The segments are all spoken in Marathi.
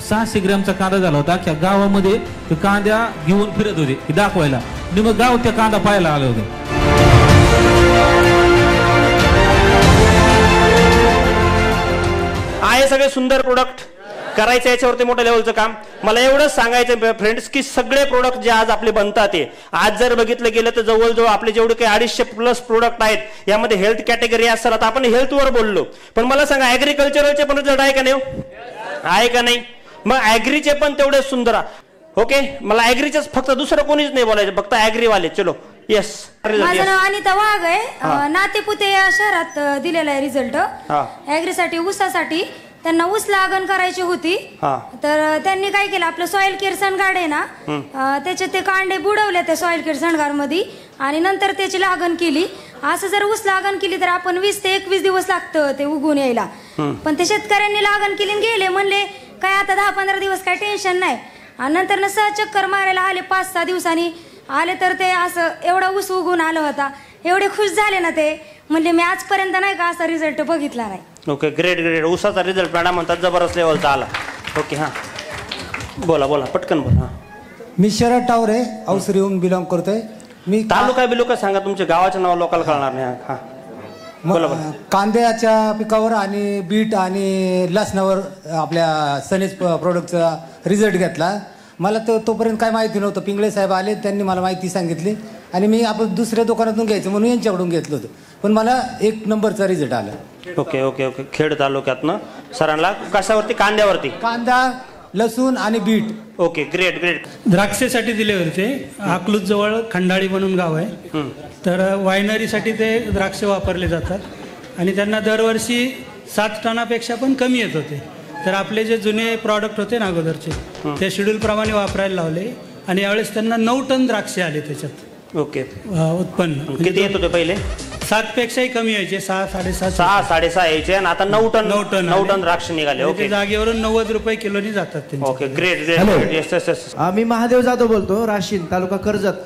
600 ग्रॅमचा कांदा झाला होता. अख्ख्या गावामध्ये ते कांद्या घेऊन फिरत होते दाखवायला. मग गाव त्या कांदा पाहायला आलं होतं. आहे सगळे सुंदर प्रोडक्ट करायचं, याच्यावरती मोठ्या लेवलचं काम. मला एवढंच सांगायचं फ्रेंड्स की सगळे प्रोडक्ट जे आज आपले बनतात ते आज जर बघितलं गेलं तर जवळजवळ आपले जेवढे काही 250+ प्रोडक्ट आहेत यामध्ये हेल्थ कॅटेगरी असतात. आता आपण हेल्थवर बोललो, पण मला सांगा ऍग्रिकल्चरचे पण रिझल्ट आहे का नाही? आहे का नाही? मग ऍग्रीचे पण तेवढे सुंदर. ओके, मला ऍग्रीचेच फक्त दुसरं कोणीच नाही बोलायचं, फक्त ऍग्रीवाले. चलो येस. माझं नाव अनिता वाघ आहे. नातेपुते या शहरात दिलेला आहे रिझल्ट. ऍग्रीसाठी ऊसासाठी त्यांना ऊस लागण करायची होती, तर त्यांनी काय केलं, आपलं सॉइल केअर सनगार्ड आहे ना, त्याचे ते कांडे बुडवले त्या सॉइल केअर सनगार्ड मध्ये आणि नंतर त्याची लागण केली. असं जर ऊस लागण केली तर आपण 20 ते 21 दिवस लागतं ते उगवून यायला. पण ते शेतकऱ्यांनी लागण केली गेले, म्हणले काय आता 10-15 दिवस काय टेन्शन नाही. आणि नंतर न चक्कर मारायला आले 5-6 दिवसांनी आले, तर ते असं एवढा ऊस उगवून आला होता. एवढे खुश झाले ना ते, म्हणजे मी आजपर्यंत नाही का असा रिझल्ट बघितला नाही. Okay, great great. ऊसाचा रिझल्ट मॅडम म्हणतात जबरदस्त लेवलचा आला. ओके, हां बोला बोला पटकन बोला. मी शरद टावरे औसरीहून बिलॉंग करतोय. मी तालुका सांगा, तुमच्या गावाचं नाव लोकांना कळणार नाही. हां बोला बोला. कांद्याच्या पिकावर आणि बीट आणि लसणावर आपल्या सनेज प्रोडक्टचा रिझल्ट घेतला. मला तोपर्यंत काय माहिती नव्हतं. पिंगळे साहेब आले, त्यांनी मला माहिती सांगितली आणि मी आपण दुसऱ्या दुकानातून घ्यायचं म्हणून यांच्याकडून घेतलं होतं, पण मला 1 नंबरचा रिझल्ट आला. Okay okay okay. खेड तालुक्यातनं सरांना कशावरती? कांद्यावरती. कांदा, लसूण आणि बीट. Okay, great great. द्राक्षेसाठी दिले होते. अकलूज जवळ खंडाळी म्हणून गाव आहे, तर वायनरीसाठी ते द्राक्ष वापरले जातात आणि त्यांना दरवर्षी 7 टनापेक्षा पण कमी येत होते. तर आपले जे जुने प्रॉडक्ट होते ना अगोदरचे, ते शेड्यूल प्रमाणे वापरायला लावले आणि यावेळेस त्यांना 9 टन द्राक्षे आले त्याच्यात. ओके, उत्पन्न किती येत होते पहिले? 7 पेक्षाही कमी यायचे, 6-6.5. 6-6.5 यायचे आणि आता 9 टन द्राक्ष निघाले. ओके, जागेवरून 90 रुपये किलोनी जातात. Okay, great great. मी महादेव जाधव बोलतो, राशीन तालुका कर्जत.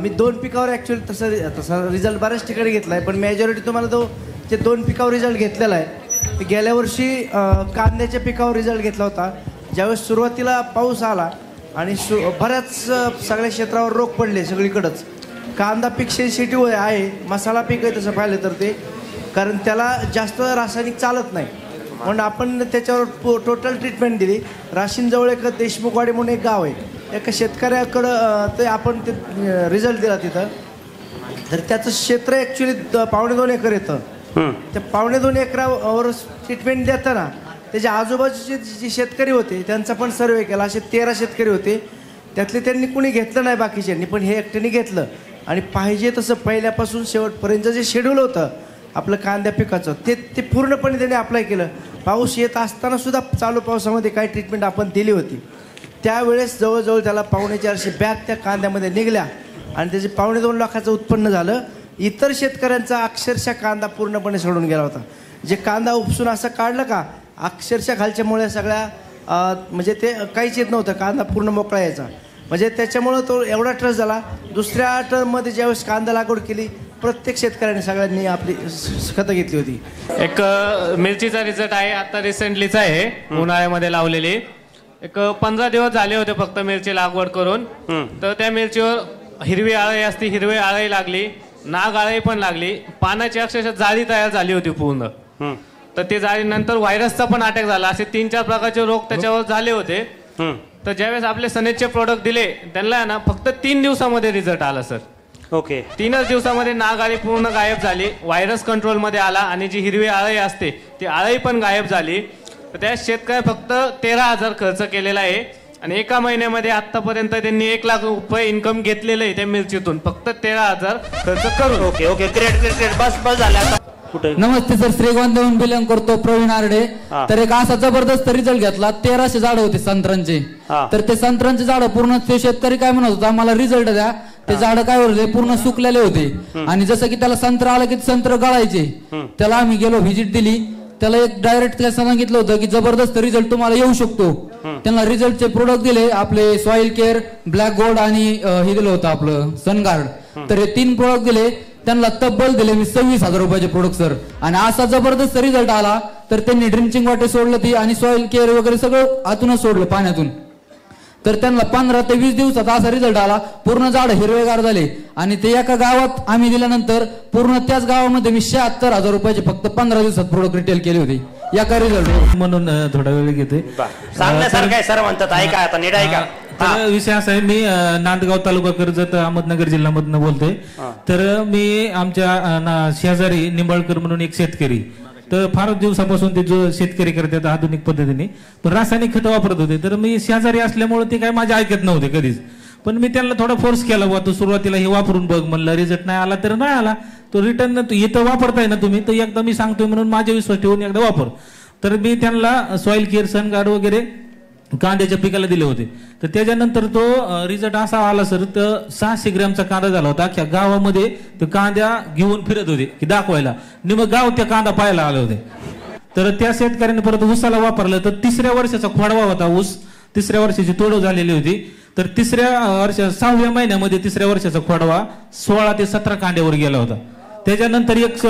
मी 2 पिकावर ऍक्च्युअली तसा रिझल्ट बऱ्याच ठिकाणी घेतला आहे, पण मेजॉरिटी तुम्हाला तो जे 2 पिकावर रिझल्ट घेतलेला आहे. गेल्या वर्षी कांद्याच्या पिकावर रिझल्ट घेतला होता. ज्यावेळेस सुरुवातीला पाऊस आला आणि बऱ्याच सगळ्या क्षेत्रावर रोग पडले सगळीकडंच. कांदा पीक सेन्सिटिव्ह आहे, मसाला पीक आहे तसं पाहिलं तर ते, कारण त्याला जास्त रासायनिक चालत नाही, म्हणून आपण त्याच्यावर टोटल ट्रीटमेंट दिली. राशीनजवळ एक देशमुखवाडी म्हणून एक गाव आहे, एका शेतकऱ्याकडं ते आपण ते रिझल्ट दिला तिथं. तर त्याचं क्षेत्र ॲक्च्युली 2.25 एकर येतं. त्या 2.25 एकरावर ट्रीटमेंट देताना त्याच्या आजूबाजूचे जे शेतकरी होते त्यांचा पण सर्वे केला. असे 13 शेतकरी होते, त्यातले त्यांनी कुणी घेतलं नाही बाकीच्यांनी, पण हे एकट्याने घेतलं आणि पाहिजे तसं पहिल्यापासून शेवटपर्यंत जे शेड्यूल होतं आपलं कांद्या पिकाचं ते पूर्णपणे त्यांनी अप्लाय केलं. पाऊस येत असताना सुद्धा चालू पावसामध्ये काही ट्रीटमेंट आपण दिली होती. त्यावेळेस जवळजवळ त्याला 450 बॅग त्या कांद्यामध्ये निघल्या आणि त्याचे 2.25 लाखाचं उत्पन्न झालं. इतर शेतकऱ्यांचा अक्षरशः कांदा पूर्णपणे सोडून गेला होता. जे कांदा उपसून असं काढलं का अक्षरशः खालच्या मुळे सगळ्या म्हणजे ते काहीच येत नव्हतं, कांदा पूर्ण मोकळा यायचा. म्हणजे त्याच्यामुळं तो एवढा ट्रस्ट झाला. दुसऱ्या टर्ममध्ये ज्यावेळेस कांदा लागवड केली प्रत्येक शेतकऱ्याने सगळ्यांनी आपली खतं घेतली होती. एक मिरचीचा रिझल्ट आहे, आता रिसेंटलीचा आहे, उन्हाळ्यामध्ये लावलेली. एक 15 दिवस झाले होते फक्त मिरची लागवड करून. तर त्या मिरचीवर हिरवी आळी असती, हिरवी आळी लागली, नाग आळी पण लागली, पानाची अक्षरशः जाळी तयार झाली होती पूर्ण. तर ते जाळीनंतर व्हायरसचा पण अटॅक झाला. असे 3-4 प्रकारचे रोग त्याच्यावर झाले होते. तर ज्यावेळेस आपले सनेजचे प्रोडक्ट दिले त्यांना ना फक्त 3 दिवसामध्ये रिझल्ट आला सर. ओके, 3च दिवसामध्ये नाग आळी पूर्ण गायब झाली, व्हायरस कंट्रोलमध्ये आला आणि जी हिरवी आळी असते ती आळी पण गायब झाली. तर त्या शेतकऱ्या फक्त 13,000 खर्च केलेला आहे आणि एका महिन्यामध्ये आतापर्यंत त्यांनी 1 लाख रुपये इन्कम घेतलेलं आहे त्या मिरचीतून, फक्त 13,000 खर्च करून. Okay okay, great great great. बस झालं. नमस्ते सर, श्रीगोंद्याहून बिलॉंग करतो, प्रवीण आरडे. तर एक असा जबरदस्त रिझल्ट घेतला. 1300 झाडं होते संत्र्यांचे. तर ते संत्र्यांचे झाडं पूर्ण ते शेतकरी काय म्हणत होता, मला रिझल्ट द्या. ते झाडं काय होते पूर्ण सुकलेले होते आणि जसं की त्याला संत्र आलं की संत्र गळायचे. त्याला आम्ही गेलो, व्हिजिट दिली, त्याला एक डायरेक्ट त्या सांगितलं होतं की जबरदस्त रिझल्ट तुम्हाला येऊ शकतो. त्यांना रिझल्टचे प्रोडक्ट दिले, आपले सॉइल केअर, ब्लॅक गोल्ड आणि हे दिलं होतं आपलं सनगार्ड. तर हे 3 प्रोडक्ट दिले त्यांना, तब्बल दिले मी 26,000 रुपयाचे प्रोडक्ट सर. आणि असा जबरदस्त रिझल्ट आला तर त्यांनी ड्रिंचिंग वॉटर सोडलं ती आणि सॉइल केअर वगैरे सगळं आतूनच सोडलं पाण्यातून. तर त्यांना 15 ते 20 दिवसात असा रिझल्ट आला, पूर्ण झाड हिरवेगार झाले. आणि ते एका गावात आम्ही दिल्यानंतर पूर्ण त्याच गावामध्ये मी 76,000 रुपयाचे फक्त 15 दिवसात प्रोडक्ट रिटेल केले होते एका रिझल्ट. म्हणून थोडा वेळ घेते. सांगण्यासारखं आहे सर, म्हणतात ऐका आता नीट ऐका. तर विषय असा आहे, मी नांदगाव तालुका कर्जत अहमदनगर जिल्ह्यामधून बोलतोय. तर मी आमच्या शेजारी निंबाळकर म्हणून एक शेतकरी, तर फार दिवसापासून ते जो शेतकरी करतात आधुनिक पद्धतीने, पण रासायनिक खतं वापरत होते. तर मी शेजारी असल्यामुळे ते काय माझे ऐकत नव्हते कधीच. पण मी त्यांना थोडा फोर्स केला, बुवा तू सुरुवातीला हे वापरून बघ म्हणलं, रिझल्ट नाही आला तर नाही आला, तो रिटर्न इथं वापरताय ना तुम्ही, तर एकदा मी सांगतोय म्हणून माझे विश्वास ठेवून एकदा वापर. तर मी त्यांना सॉइल केअर सनगार्ड वगैरे कांद्याच्या पिकाला दिले होते. तर त्याच्यानंतर तो रिझल्ट असा आला सर, तर 600 ग्रॅमचा कांदा झाला होता. अख्ख्या गावामध्ये ते कांद्या घेऊन फिरत होते की दाखवायला, मग गाव त्या कांदा पाहायला आले होते. तर त्या शेतकऱ्यांनी परत ऊसाला वापरलं, तर 3ऱ्या वर्षाचा खोडवा होता ऊस, 3ऱ्या वर्षाची तोड झालेली होती. तर 6व्या महिन्यामध्ये 3ऱ्या वर्षाचा खोडवा 16 ते 17 कांड्यावर गेला होता. त्याच्यानंतर एक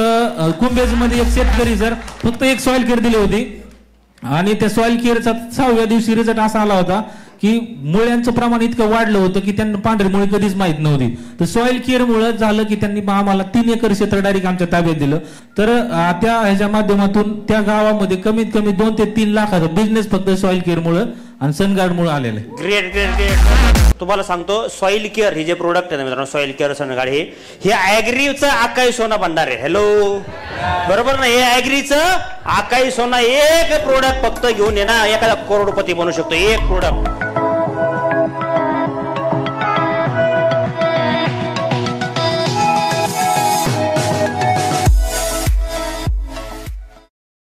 कुंभेज मध्ये एक शेतकरी सर फक्त एक सॉइल केअर दिली होती, आणि त्या सॉइल केअरचा 6व्या दिवशी रिझल्ट असा आला होता की मुळ्यांचं प्रमाण इतकं वाढलं होतं की त्यांना पांढरी मुळे कधीच माहित नव्हती. तर सॉइल केअर मुळे झालं की त्यांनी आम्हाला 3 एकर क्षेत्र डायरेक्ट आमच्या ताब्यात दिलं. तर त्या ह्याच्या माध्यमातून त्या गावामध्ये कमीत कमी 2 ते 3 लाखाचा बिझनेस फक्त सॉइल केअर मुळे आणि सनगार्ड मुळे आलेलं आहे. Great great great. तुम्हाला सांगतो, सॉइल केअर हे जे प्रोडक्ट आहे ना मित्रांनो, सॉइल केअर सनगार्ड हे ॲग्रीचं आकाई सोना भंडार आहे. हॅलो, बरोबर ना? हे ॲग्रीचं आकाई सोना, एक प्रोडक्ट फक्त घेऊन ये ना, एखादा करोडपती बनू शकतो एक प्रोडक्ट.